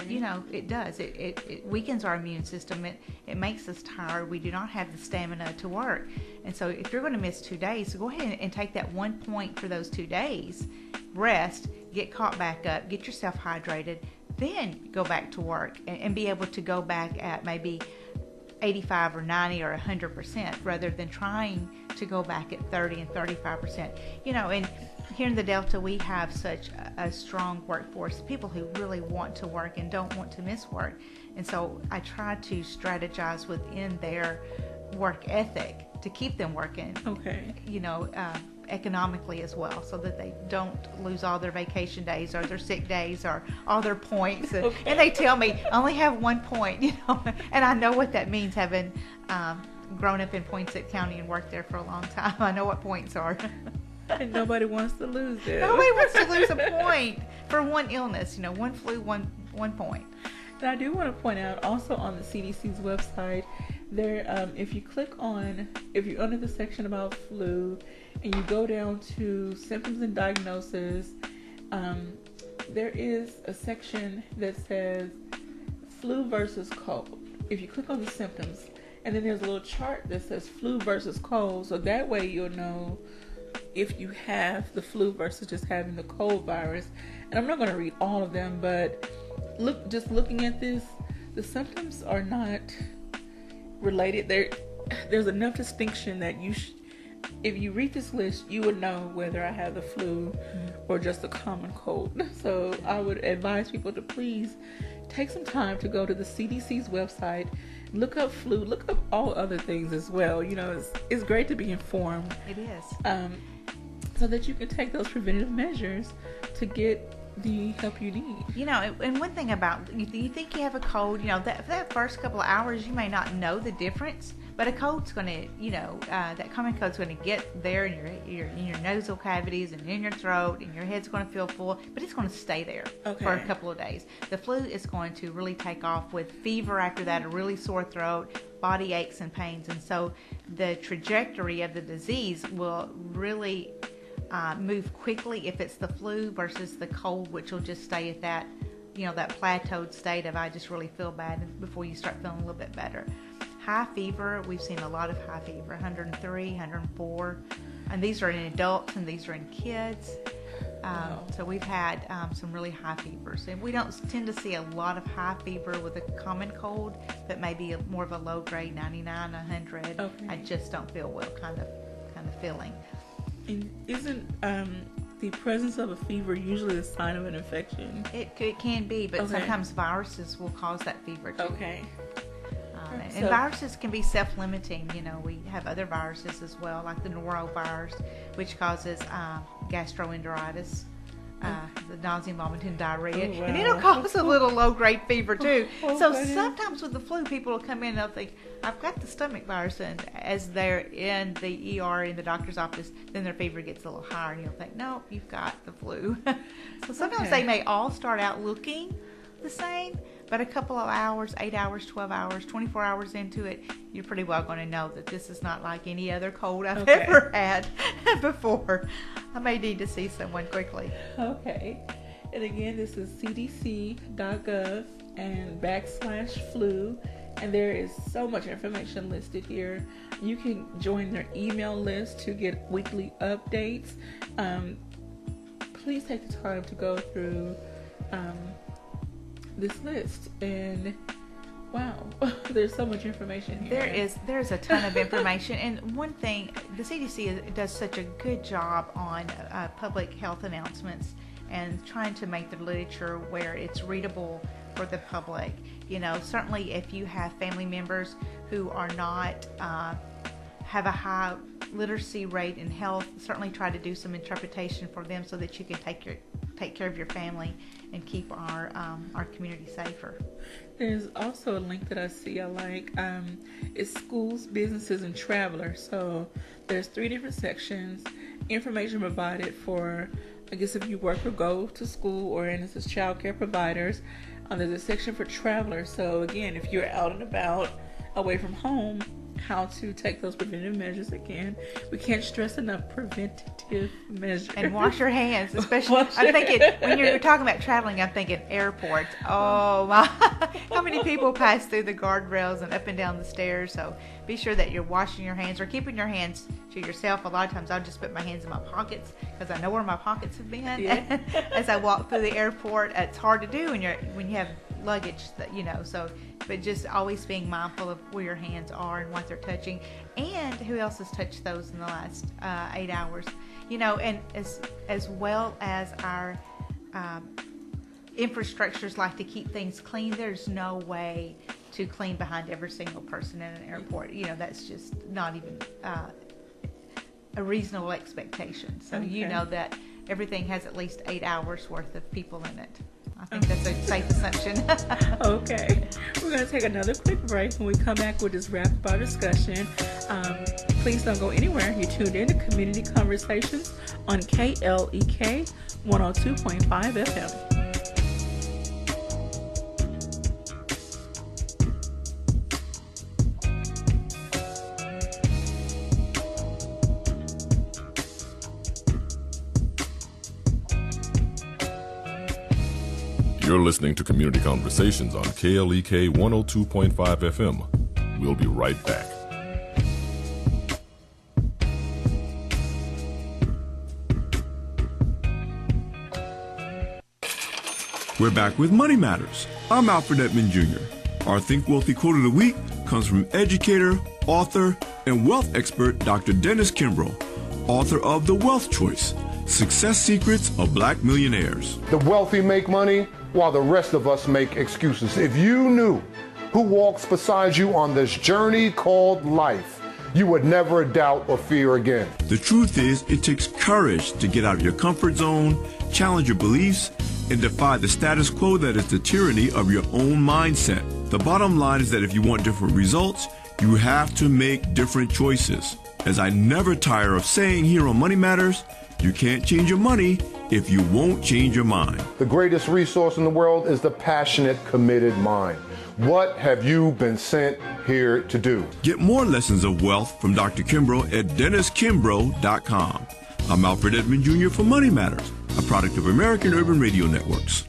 It does. It weakens our immune system. It makes us tired. We do not have the stamina to work. And so if you're going to miss 2 days, go ahead and take that 1 point for those 2 days, rest, get caught back up, get yourself hydrated, then go back to work and be able to go back at maybe 85 or 90 or 100% rather than trying to go back at 30 and 35%. And here in the Delta, we have such a strong workforce, people who really want to work and don't want to miss work. And so I try to strategize within their work ethic to keep them working. Okay. Economically as well, so that they don't lose all their vacation days or their sick days or all their points. Okay. And they tell me I only have 1 point, and I know what that means, having grown up in Poinsett County and worked there for a long time. I know what points are. And nobody wants to lose it. Nobody wants to lose a point for one illness. 1 flu, one point. And I do want to point out also on the CDC's website, there, if you're under the section about flu and you go down to symptoms and diagnosis, there is a section that says flu versus cold. If you click on the symptoms, and then there's a little chart that says flu versus cold, so that way you'll know if you have the flu versus just having the cold virus. And I'm not going to read all of them, but looking at this, the symptoms are not related. There's enough distinction that if you read this list, you would know whether I have the flu or just a common cold. So I would advise people to please take some time to go to the CDC's website, look up flu, look up all other things as well. It's great to be informed. It is. So that you can take those preventative measures to get the help you need. And one thing about, you think you have a cold, that first couple of hours you may not know the difference, but a cold's going to, that common cold's going to get there in your nasal cavities and in your throat, and your head's going to feel full, but it's going to stay there for a couple of days. The flu is going to really take off with fever after that, a really sore throat, body aches and pains, and so the trajectory of the disease will really move quickly if it's the flu versus the cold, which will just stay at that, that plateaued state of I just really feel bad before you start feeling a little bit better. High fever, we've seen a lot of high fever, 103, 104, and these are in adults and these are in kids. So we've had some really high fevers, and we don't tend to see a lot of high fever with a common cold, but maybe more of a low grade 99, 100. Okay. I just don't feel well kind of feeling. And isn't the presence of a fever usually a sign of an infection? It can be, but Okay. sometimes viruses will cause that fever too. Okay. And viruses can be self-limiting. You know, we have other viruses as well, like the norovirus, which causes gastroenteritis, the nausea, vomiting, diarrhea, Oh, wow. and it'll cause a little low-grade fever too. Oh, So goodness. sometimes with the flu, people will come in and they'll think, I've got the stomach virus, and as they're in the ER in the doctor's office, then their fever gets a little higher, and you'll think, no, you've got the flu. So sometimes Okay. they may all start out looking the same, but a couple of hours, 8 hours, 12 hours, 24 hours into it, you're pretty well going to know that this is not like any other cold I've Okay. ever had before. I may need to see someone quickly. Okay. And again, this is cdc.gov and /flu. And there is so much information listed here. You can join their email list to get weekly updates. Please take the time to go through this list, and wow, there's so much information here. There's a ton of information, and one thing, the CDC does such a good job on public health announcements and trying to make the literature where it's readable for the public. You know, certainly if you have family members who are not have a high literacy rate in health, certainly try to do some interpretation for them so that you can take care of your family and keep our community safer. There's also a link that I see I like. It's schools, businesses, and travelers. So there's 3 different sections. Information provided for, I guess, if you work or go to school, or in this is child care providers. There's a section for travelers. So again, if you're out and about away from home, how to take those preventive measures. Again, we can't stress enough preventative measures. And wash your hands, especially. I'm thinking, when you're talking about traveling, I'm thinking airports. Oh my, how many people pass through the guardrails and up and down the stairs? So be sure that you're washing your hands or keeping your hands to yourself. A lot of times I'll just put my hands in my pockets because I know where my pockets have been. Yeah. As I walk through the airport, it's hard to do when you have luggage, that so, but just always being mindful of where your hands are and what they're touching, and who else has touched those in the last 8 hours, and as well as our infrastructures like to keep things clean. There's no way to clean behind every single person in an airport. That's just not even a reasonable expectation. So Okay. you know that everything has at least 8 hours worth of people in it. I think that's a safe assumption. Okay. We're going to take another quick break. When we come back, we'll just wrap up our discussion. Please don't go anywhere. You're tuned in to Community Conversations on KLEK 102.5 FM. You're listening to Community Conversations on KLEK 102.5 FM. We'll be right back. We're back with Money Matters. I'm Alfred Edmond Jr. Our Think Wealthy quote of the week comes from educator, author, and wealth expert Dr. Dennis Kimbrough, author of The Wealth Choice: Success Secrets of Black Millionaires. The wealthy make money while the rest of us make excuses. If you knew who walks beside you on this journey called life, you would never doubt or fear again. The truth is, it takes courage to get out of your comfort zone, challenge your beliefs, and defy the status quo that is the tyranny of your own mindset. The bottom line is that if you want different results, you have to make different choices. As I never tire of saying here on Money Matters, you can't change your money if you won't change your mind. The greatest resource in the world is the passionate, committed mind. What have you been sent here to do? Get more lessons of wealth from Dr. Kimbrough at DennisKimbrough.com. I'm Alfred Edmond Jr. for Money Matters, a product of American Urban Radio Networks.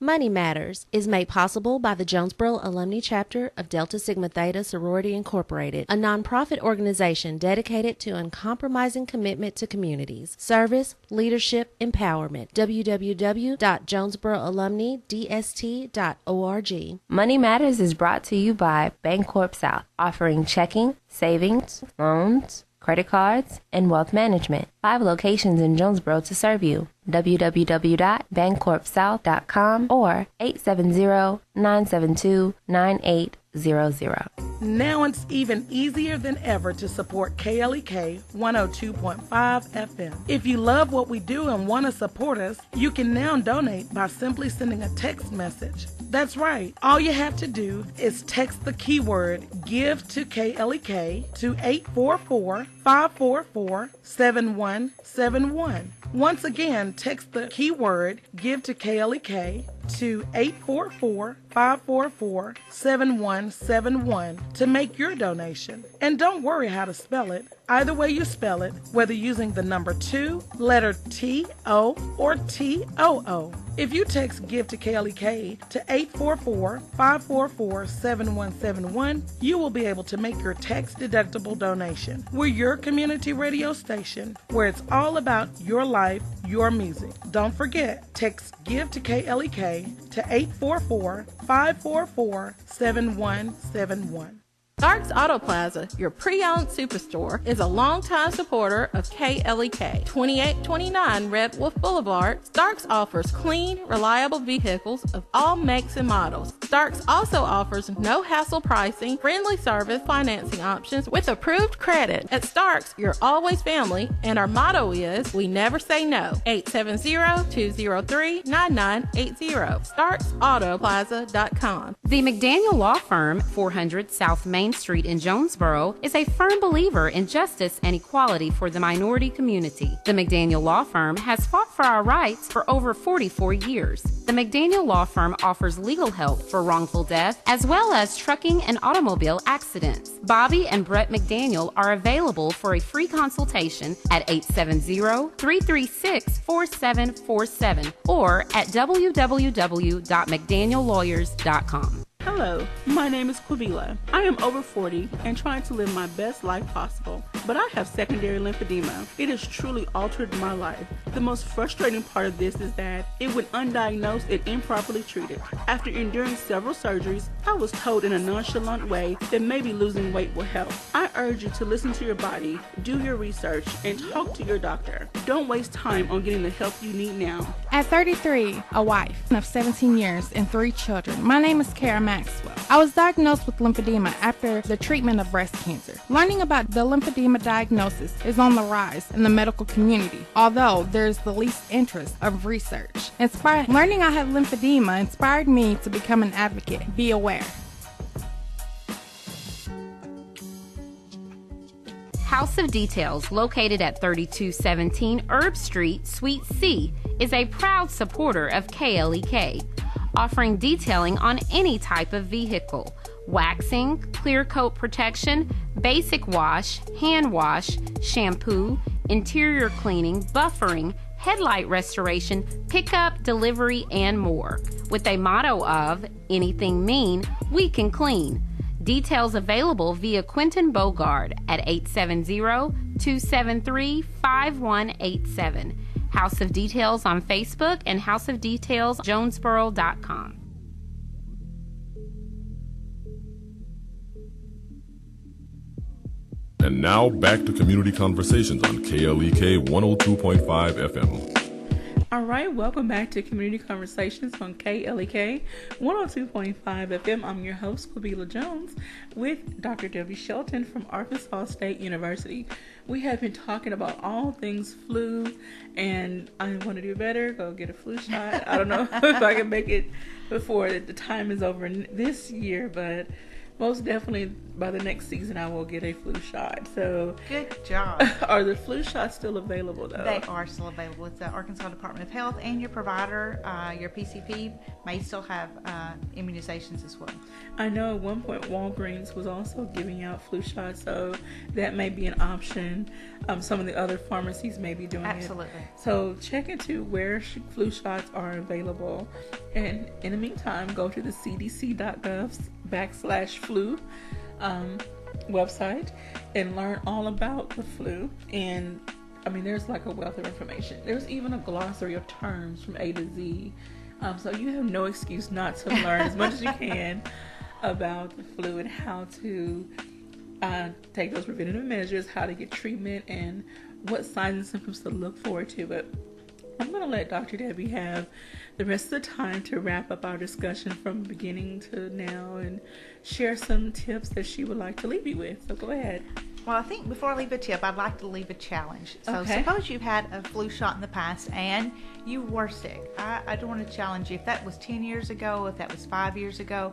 Money Matters is made possible by the Jonesboro Alumni Chapter of Delta Sigma Theta Sorority Incorporated, a nonprofit organization dedicated to uncompromising commitment to communities, service, leadership, empowerment. www.jonesboroalumnidst.org. Money Matters is brought to you by Bancorp South, offering checking, savings, loans, credit cards, and wealth management. 5 locations in Jonesboro to serve you. www.bancorpsouth.com or 870-972-9800. Now it's even easier than ever to support KLEK 102.5 FM. If you love what we do and want to support us, you can now donate by simply sending a text message. That's right. All you have to do is text the keyword GIVE to KLEK to 844-544-7171. Once again, text the keyword GIVE to KLEK to 844-544-7171 to make your donation. And don't worry how to spell it. Either way you spell it, whether using the number 2, letter T-O, or T-O-O. If you text GIVE to KLEK to 844-544-7171, you will be able to make your tax-deductible donation. We're your community radio station where it's all about your life, your music. Don't forget, text GIVE to KLEK to 844-544-7171. Starks Auto Plaza, your pre-owned superstore, is a longtime supporter of KLEK. 2829 Red Wolf Boulevard, Starks offers clean, reliable vehicles of all makes and models. Starks also offers no-hassle pricing, friendly service, financing options with approved credit. At Starks, you're always family, and our motto is, we never say no. 870-203-9980. StarksAutoPlaza.com. The McDaniel Law Firm, 400 South Main Street in Jonesboro, is a firm believer in justice and equality for the minority community. The McDaniel Law Firm has fought for our rights for over 44 years. The McDaniel Law Firm offers legal help for wrongful death as well as trucking and automobile accidents. Bobby and Brett McDaniel are available for a free consultation at 870-336-4747 or at www.mcdaniellawyers.com. Hello, my name is Quavila. I am over 40 and trying to live my best life possible, but I have secondary lymphedema. It has truly altered my life. The most frustrating part of this is that it went undiagnosed and improperly treated. After enduring several surgeries, I was told in a nonchalant way that maybe losing weight will help. I urge you to listen to your body, do your research, and talk to your doctor. Don't waste time on getting the help you need now. At 33, a wife of 17 years and 3 children, my name is Kara Maxwell. I was diagnosed with lymphedema after the treatment of breast cancer. Learning about the lymphedema diagnosis is on the rise in the medical community, although there is the least interest of research. Learning I have lymphedema inspired me to become an advocate. Be aware. House of Details, located at 3217 Herb Street, Suite C, is a proud supporter of KLEK, offering detailing on any type of vehicle: waxing, clear coat protection, basic wash, hand wash, shampoo, interior cleaning, buffering, headlight restoration, pickup, delivery, and more. With a motto of, anything mean, we can clean. Details available via Quentin Bogard at 870-273-5187. House of Details on Facebook and houseofdetailsjonesboro.com. And now back to Community Conversations on KLEK 102.5 FM. All right, welcome back to Community Conversations on KLEK 102.5 FM. I'm your host, Quabila Jones, with Dr.Debbie Shelton from Arkansas State University. We have been talking about all things flu, and I want to do better, go get a flu shot. I don't know if I can make it before the time is over this year, but most definitely by the next season I will get a flu shot. So good job. Are the flu shots still available though? They are still available. It's the Arkansas Department of Health, and your provider, your PCP, may still have immunizations as well. I know at one point Walgreens was also giving out flu shots, so that may be an option. Some of the other pharmacies may be doing Absolutely. it. So check into where flu shots are available. And in the meantime, go to the cdc.gov/flu website and learn all about the flu. And I mean, there's like a wealth of information. There's even a glossary of terms from A to Z. So you have no excuse not to learn as much as you can about the flu and how to take those preventative measures, how to get treatment, and what signs and symptoms to look forward to. But I'm going to let Dr. Debbie have the rest of the time to wrap up our discussion from beginning to now and share some tips that she would like to leave you with. So go ahead. Well, I think before I leave a tip, I'd like to leave a challenge. So Okay. Suppose you've had a flu shot in the past and you were sick. I don't want to challenge you. If that was 10 years ago, if that was 5 years ago,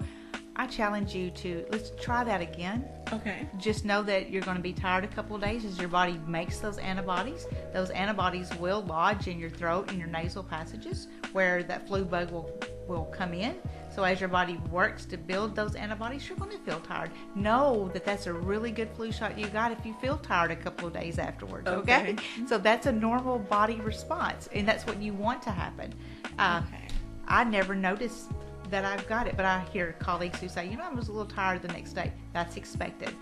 I challenge you to, let's try that again. Okay. Just know that you're going to be tired a couple of days as your body makes those antibodies. Those antibodies will lodge in your throat and your nasal passages where that flu bug will come in. So as your body works to build those antibodies, you're going to feel tired. Know that that's a really good flu shot you got if you feel tired a couple of days afterwards, okay? So that's a normal body response, and that's what you want to happen. I never noticed that I've got it, but I hear colleagues who say, I was a little tired the next day. That's expected.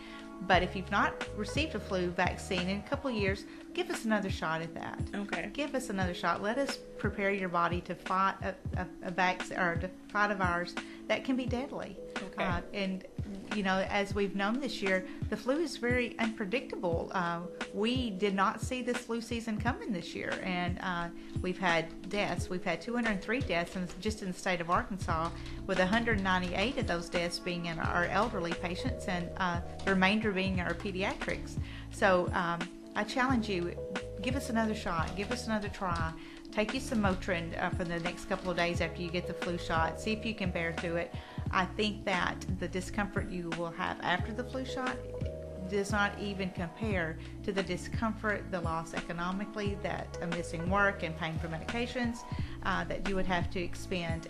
But if you've not received a flu vaccine in a couple of years, give us another shot at that. Okay. Give us another shot. Let us prepare your body to fight a vaccine or to fight a virus that can be deadly. Okay. And as we've known this year, the flu is very unpredictable. We did not see this flu season coming this year, and we've had deaths. We've had 203 deaths just in the state of Arkansas, with 198 of those deaths being in our elderly patients, and the remainder being our pediatrics. So I challenge you, give us another shot, give us another try. Take you some Motrin for the next couple of days after you get the flu shot. See if you can bear through it. I think that the discomfort you will have after the flu shot does not even compare to the discomfort, the loss economically, that missing work and paying for medications that you would have to expend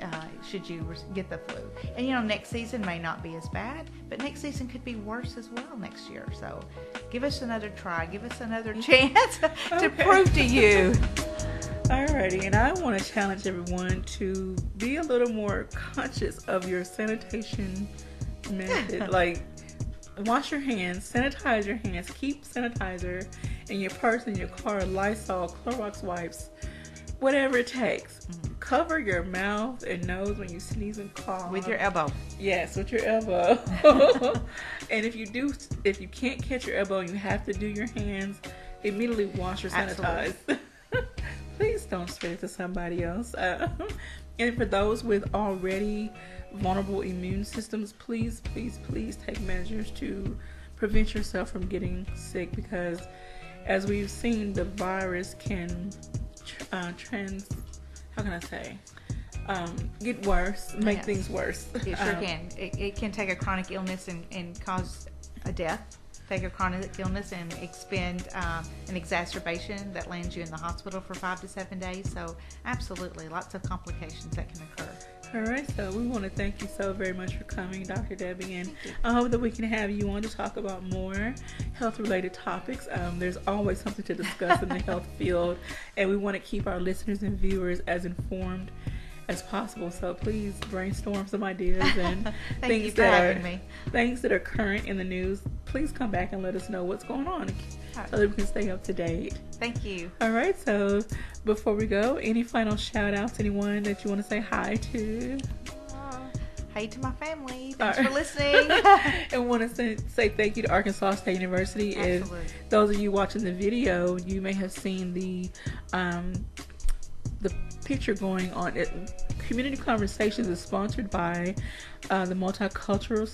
should you get the flu. And next season may not be as bad, but next season could be worse as well next year. So give us another try, give us another chance to prove to you. Alrighty, and I want to challenge everyone to be a little more conscious of your sanitation method. Like, wash your hands, sanitize your hands, keep sanitizer in your purse, in your car, Lysol, Clorox wipes, whatever it takes. Cover your mouth and nose when you sneeze and cough. With your elbow. Yes, with your elbow. And if you can't catch your elbow and you have to do your hands, immediately wash or sanitize. Please don't spread it to somebody else. And for those with already vulnerable immune systems, please, please, please take measures to prevent yourself from getting sick, because as we've seen, the virus can get worse, make things worse. It sure can. It can take a chronic illness and cause a death. Take a chronic illness and expend an exacerbation that lands you in the hospital for 5 to 7 days. So absolutely, lots of complications that can occur. All right, so we want to thank you so very much for coming, Dr. Debbie, and I hope that we can have you on to talk about more health-related topics. There's always something to discuss in the health field, and we want to keep our listeners and viewers as informed as possible. So please brainstorm some ideas and things that are current in the news. Please come back and let us know what's going on so that we can stay up to date. Thank you. All right, so before we go, any final shout outs, anyone that you want to say hi to? Hey to my family. Thanks for listening. And want to say thank you to Arkansas State University. Absolutely. If those of you watching the video, you may have seen the picture going on. Community Conversations is sponsored by the Multicultural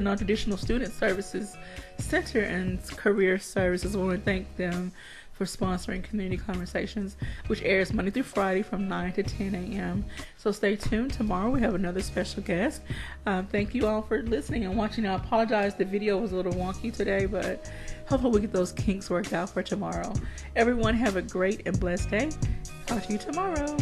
Non-Traditional Student Services Center and Career Services. I want to thank them for sponsoring Community Conversations, which airs Monday through Friday from 9 to 10 a.m. So stay tuned. Tomorrow we have another special guest. Thank you all for listening and watching. I apologize, the video was a little wonky today, but hopefully we get those kinks worked out for tomorrow. Everyone have a great and blessed day. Talk to you tomorrow.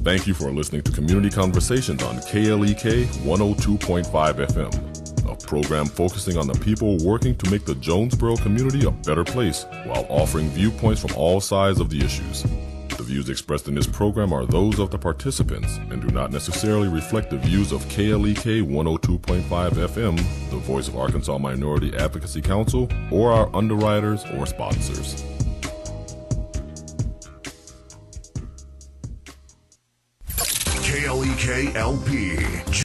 Thank you for listening to Community Conversations on KLEK 102.5 FM, a program focusing on the people working to make the Jonesboro community a better place while offering viewpoints from all sides of the issues. The views expressed in this program are those of the participants and do not necessarily reflect the views of KLEK 102.5 FM, the voice of Arkansas Minority Advocacy Council, or our underwriters or sponsors. KLEK LP.